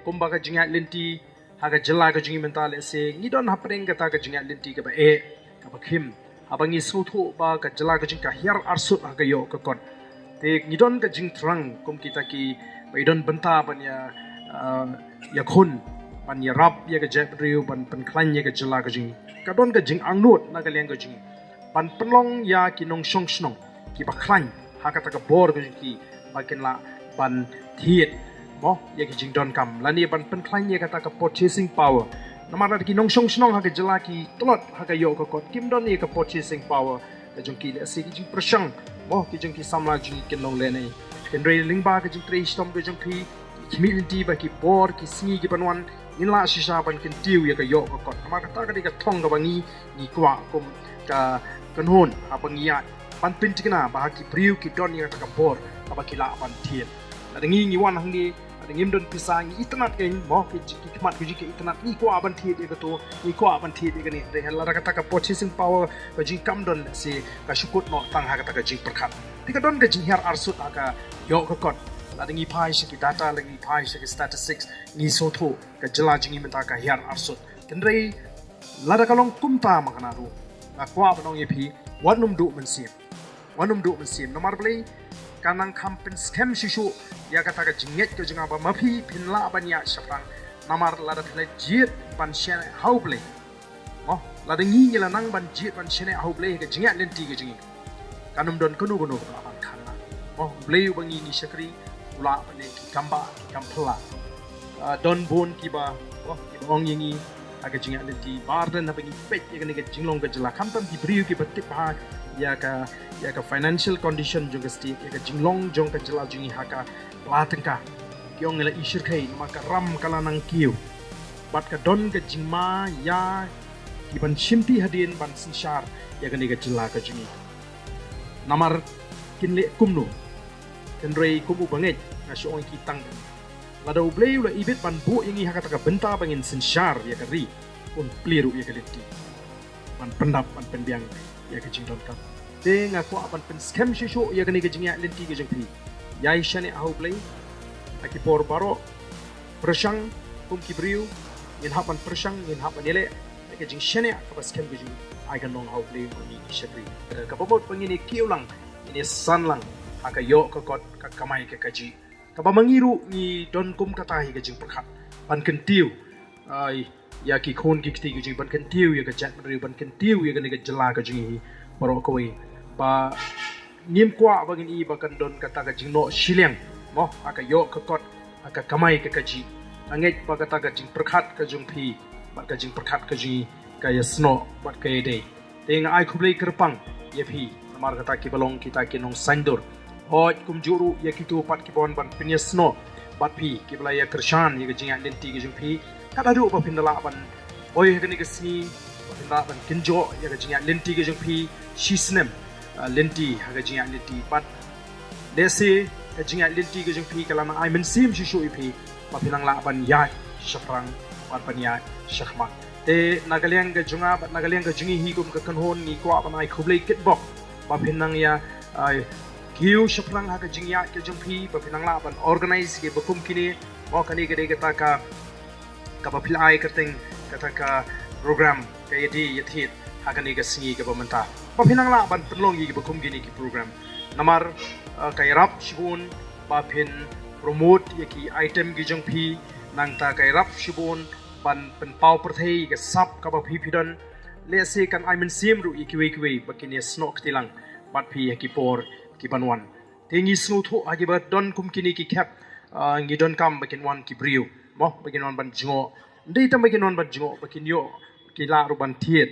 kumba ka jingat linti haga jela ka jingi mental se ngidon hapring kata ka jingat linti ka ba ka ba khim abangi suthu ba ka jela ka jing ka hiar arsut haga yo ka kon te ngidon ka jing trang kum kita ki baidon benta ban ya khun ban ya rap ya ka jep riu ban pen klan ya ka jela ka jing ka don ka jing angnut na ka leng ka jing ban penlong ya ki nong shong snong ki ba klan haga ta ka bor ka jing ki ba ken la ban thiet mo ya ki jing don kam lani ban pen klan ya ka ta ka purchasing power namara ki nong shong snong haga jela ki tlot haga yo ka kot kim don ya ka purchasing power ka jong ki le se ki jing prashang mo ki jong ki samla jing ken long le nei ken rei lingba ka jing trei stom ka jong ki community ba ki bor ki singi ki banwan in la shisha ban ken tiu ya ka yo ka kot namara ta ka di ka thong ka bangi ni kwa kum ka kanhon abangi ya ban pintikna ba ki priu ki don ya ka bor aba ki la ban thien la ngi wan hang ni ngim don pisang itnat ke mo ki kmat ki ke itnat ni ko aban thi de to ni ko aban thi de ni de la ka ta ka purchasing power ka ji kam don se ka shukut no tang ha ka ta ka ji prakhat ti ka don ka ji her arsut ka yo ka kot la ngi phai se ki data la ngi phai se ki statistics ni so tho ka jela ji ngi meta ka her arsut ken rei la da ka long kum ta ma kana ru la kwa ba nong ye phi wanum du man sim nomar play kanang kampen scam shishu ya kata ka jinget ke jinga ba mapi pinla banya syafang namar lada thle jit ban shene how play oh lada ngi ngila nang ban jit ban shene how play ke jingat lenti ke jingi kanum don kunu ban khana oh play bangi ni shakri ula bane ki kamba kampla don bon ki ba oh ong yingi aga jingat lenti barden na bangi pet ya ke jinglong ke jela kamtam ki briu ki batik ba ya ka financial condition juga state ya ka jinglong jong ka jela jingi haka latengka kyong ngela ishir kai maka ram kala nang kiu bat ka don ka jingma ya ki ban shimti hadin ban sinshar ya ka ni ka jela ka jingi namar kinle kumno kendrei kumu banget na syong ki tang la do bleu la ibit ban bu ingi haka ta ka benta bangin sinshar ya ka ri un pliru ya ka leti ban pendap ban penbiang ya ke jingdon kam te nga ko apan pen scam shisho ya ke ni ke jingya lenti ke jingpi ya ishane au play aki por baro prashang kum ki briu in hapan prashang in hapan ele ke jing shane ka scam ke jing ai kan nong au play ni shakri ka bomot pangini kiulang ini san lang aka yo ka kot ka kamai ke kaji ka ba mangiru ni don kum kata hi ke jing prakhat ban kentiu ai ya ki khon ki kti ki jing ban kan tiu ya ka chat ri ban kan tiu ya ka ni ka jela ka jing hi baro ko wi ba nim kwa ba ngin i ba kan don kata ka jing no shileng mo aka yo ka kot aka kamai ka kaji anget ba kata ka jing prakhat ka jung phi ba ka jing prakhat ka ji ka ya sno ba ka de te nga ai khublei kerpang ye phi amar kata ki balong kita ki nong sandur hoj kum juru ya ki tu pat ki bon ban pinya sno bat phi ki bla ya krishan ye ka jing lenti ki jung phi kada du ba pindala ban oi hegani ke sini pinda ban kinjo ya ga jinga lenti ke jong phi shisnem lenti haga jinga lenti but dese ke jinga lenti ke jong phi kala na ai men sim shishu i phi ba pinang la ban ya shafrang ban ya shahma te nagaliang ga junga ba nagaliang ga jingi hi kum ka kanhon ni ko ban ai khublei kitbok ba pinang ya kiu shafrang haga jingya ke jong phi ba pinang la ban organize ke bakum kini mo kani gede kata ka kapapilai kerting kata ka program kaya di yathit hakani ka singi ka pamanta papinang la ban penlong yi bakum gini ki program namar kay rap shibun ba pin promote yaki item gi jong phi nangta kay rap shibun ban pen pau perthei ka sap ka ba phi phidon le se kan I mean sim ru ikiwe bakini snok tilang bat phi yaki por ki banwan tingi snu thu agi ba don kum kini ki cap ngi don kam bakin wan ki briu mo bakin wan ban jingo ndei tam bakin wan ban jingo bakin yo ki la ru ban thiet